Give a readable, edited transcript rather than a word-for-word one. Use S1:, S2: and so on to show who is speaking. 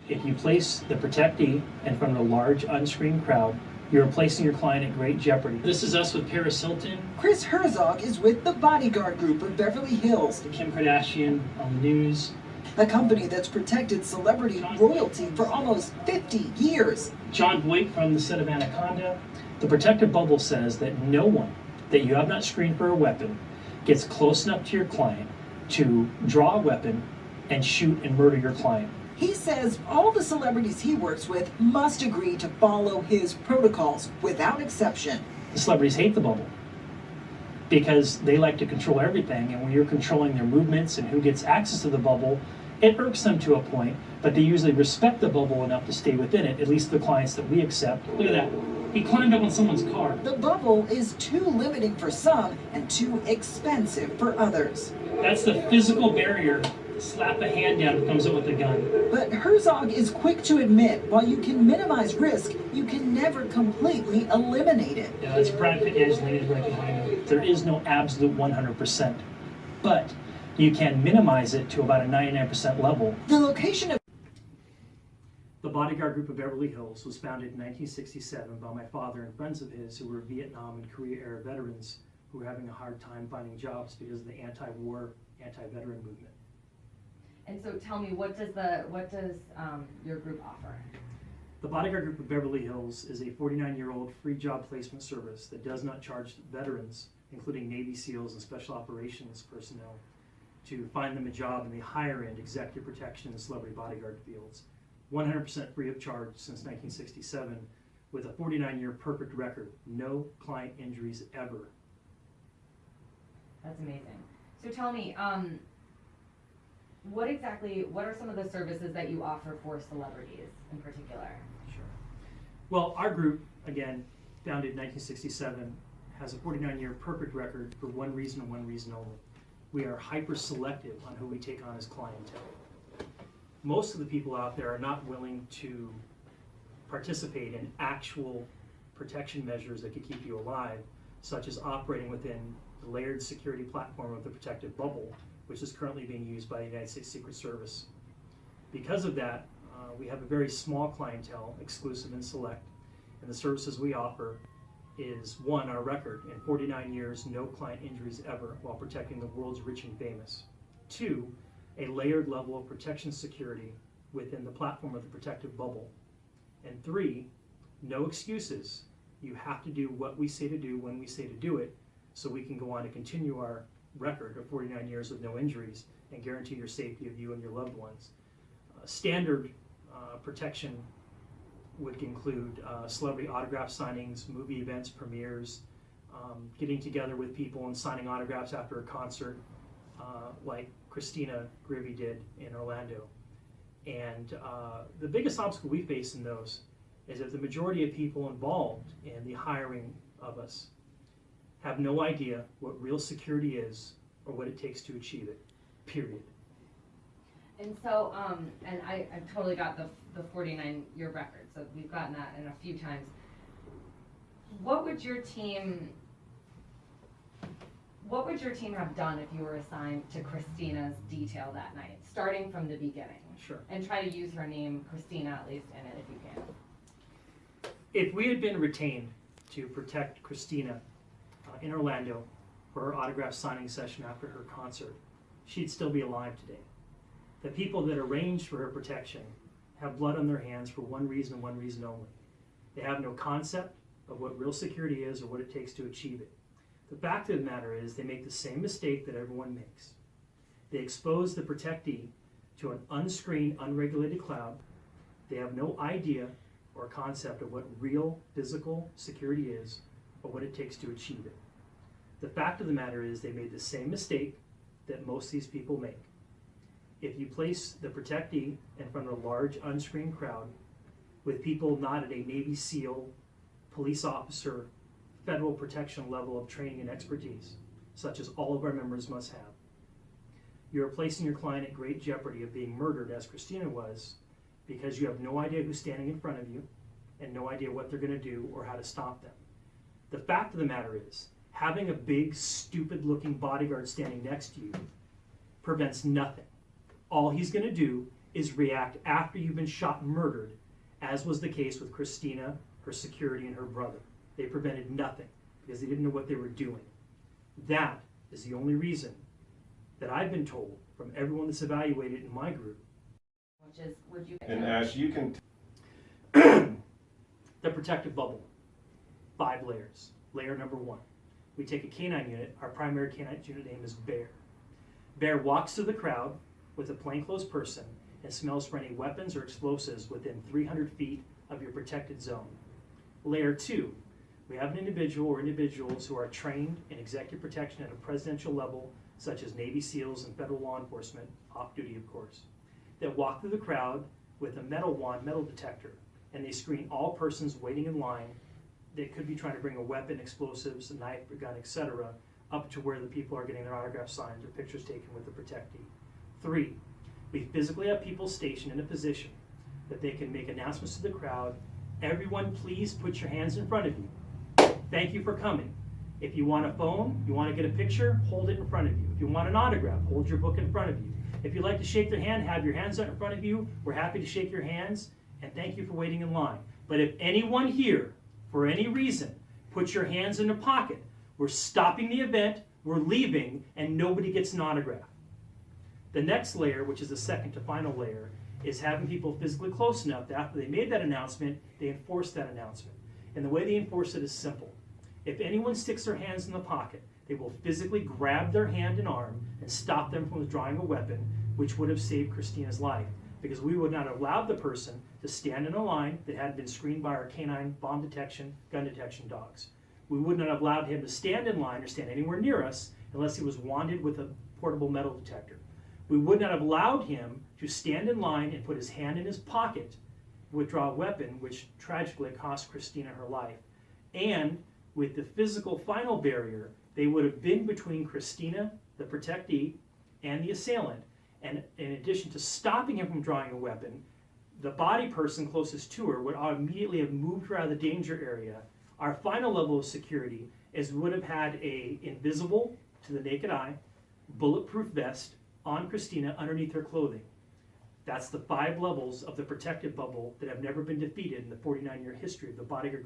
S1: If you place the protectee in front of a large unscreened crowd, you're placing your client at great jeopardy. This is us with Paris Hilton.
S2: Kris Herzog is with the Bodyguard group of Beverly Hills.
S1: Kim Kardashian on the news.
S2: A company that's protected celebrity royalty for almost 50 years.
S1: John Boyd from the set of Anaconda. The protective bubble says that no one that you have not screened for a weapon gets close enough to your client to draw a weapon and shoot and murder your client.
S2: He says all the celebrities he works with must agree to follow his protocols without exception.
S1: The celebrities hate the bubble because they like to control everything, and when you're controlling their movements and who gets access to the bubble, it irks them to a point, but they usually respect the bubble enough to stay within it, at least the clients that we accept. Look at that. He climbed up on someone's car.
S2: The bubble is too limiting for some and too expensive for others.
S1: That's the physical barrier. Slap a hand down, it comes up with a gun.
S2: But Herzog is quick to admit, while you can minimize risk, you can never completely eliminate it.
S1: Yeah, that's Brad Pitt and Angelina right behind him. There is no absolute 100%, but you can minimize it to about a 99% level.
S2: The location of
S1: The Bodyguard group of Beverly Hills was founded in 1967 by my father and friends of his who were Vietnam and Korea-era veterans who were having a hard time finding jobs because of the anti-war, anti-veteran movement.
S3: And so tell me, what does your group offer?
S1: The Bodyguard group of Beverly Hills is a 49-year-old free job placement service that does not charge veterans, including Navy SEALs and Special Operations personnel, to find them a job in the higher-end executive protection and celebrity bodyguard fields. 100% free of charge since 1967, with a 49-year perfect record. No client injuries ever.
S3: That's amazing. So tell me, what are some of the services that you offer for celebrities in particular?
S1: Sure. Well, our group, again, founded in 1967, has a 49-year perfect record for one reason and one reason only. We are hyper-selective on who we take on as clientele. Most of the people out there are not willing to participate in actual protection measures that could keep you alive, such as operating within the layered security platform of the protective bubble, which is currently being used by the United States Secret Service. Because of that, we have a very small clientele, exclusive and select, and the services we offer is, one, our record, in 49 years, no client injuries ever while protecting the world's rich and famous. Two, a layered level of protection security within the platform of the protective bubble. And three, no excuses. You have to do what we say to do when we say to do it, so we can go on to continue our record of 49 years with no injuries and guarantee your safety of you and your loved ones. Standard protection would include celebrity autograph signings, movie events, premieres, getting together with people and signing autographs after a concert, like Christina Griffey did in Orlando. And the biggest obstacle we face in those is that the majority of people involved in the hiring of us have no idea what real security is or what it takes to achieve it, period.
S3: And so, and I've totally got the 49-year record, so we've gotten that in a few times. What would your team have done if you were assigned to Christina's detail that night, starting from the beginning?
S1: Sure.
S3: And try to use her name, Christina, at least in it if you can.
S1: If we had been retained to protect Christina in Orlando for her autograph signing session after her concert, she'd still be alive today. The people that arranged for her protection have blood on their hands for one reason and one reason only. They have no concept of what real security is or what it takes to achieve it. The fact of the matter is they make the same mistake that everyone makes. They expose the protectee to an unscreened, unregulated cloud. They have no idea or concept of what real physical security is or what it takes to achieve it. The fact of the matter is they made the same mistake that most of these people make. If you place the protectee in front of a large unscreened crowd with people not at a Navy SEAL, police officer, federal protection level of training and expertise, such as all of our members must have, you're placing your client at great jeopardy of being murdered, as Christina was, because you have no idea who's standing in front of you and no idea what they're going to do or how to stop them. The fact of the matter is, having a big, stupid-looking bodyguard standing next to you prevents nothing. All he's going to do is react after you've been shot and murdered, as was the case with Christina, her security, and her brother. They prevented nothing because they didn't know what they were doing. That is the only reason that I've been told from everyone that's evaluated in my group.
S3: Which is, would you?
S4: And Ash, you can.
S1: The protective bubble, 5 layers. Layer number 1, we take a canine unit. Our primary canine unit name is Bear. Bear walks through the crowd with a plainclothes person and smells for any weapons or explosives within 300 feet of your protected zone. Layer 2, we have an individual or individuals who are trained in executive protection at a presidential level, such as Navy SEALs and federal law enforcement, off duty of course, that walk through the crowd with a metal wand, metal detector, and they screen all persons waiting in line that could be trying to bring a weapon, explosives, a knife, a gun, etc., up to where the people are getting their autograph signed or pictures taken with the protectee. 3, we physically have people stationed in a position that they can make announcements to the crowd. Everyone, please put your hands in front of you. Thank you for coming. If you want a phone, you want to get a picture, hold it in front of you. If you want an autograph, hold your book in front of you. If you'd like to shake their hand, have your hands out in front of you. We're happy to shake your hands, and thank you for waiting in line. But if anyone here, for any reason, puts your hands in a pocket, we're stopping the event, we're leaving, and nobody gets an autograph. The next layer, which is the second to final layer, is having people physically close enough that after they made that announcement, they enforce that announcement. And the way they enforce it is simple. If anyone sticks their hands in the pocket, they will physically grab their hand and arm and stop them from withdrawing a weapon, which would have saved Christina's life, because we would not have allowed the person to stand in a line that had been screened by our canine bomb detection, gun detection dogs. We would not have allowed him to stand in line or stand anywhere near us unless he was wanded with a portable metal detector. We would not have allowed him to stand in line and put his hand in his pocket, withdraw a weapon, which tragically cost Christina her life. And with the physical final barrier, they would have been between Christina, the protectee, and the assailant. And in addition to stopping him from drawing a weapon, the body person closest to her would immediately have moved her out of the danger area. Our final level of security is we would have had a invisible to the naked eye, bulletproof vest on Christina underneath her clothing. That's the 5 levels of the protective bubble that have never been defeated in the 49-year history of the Bodyguard.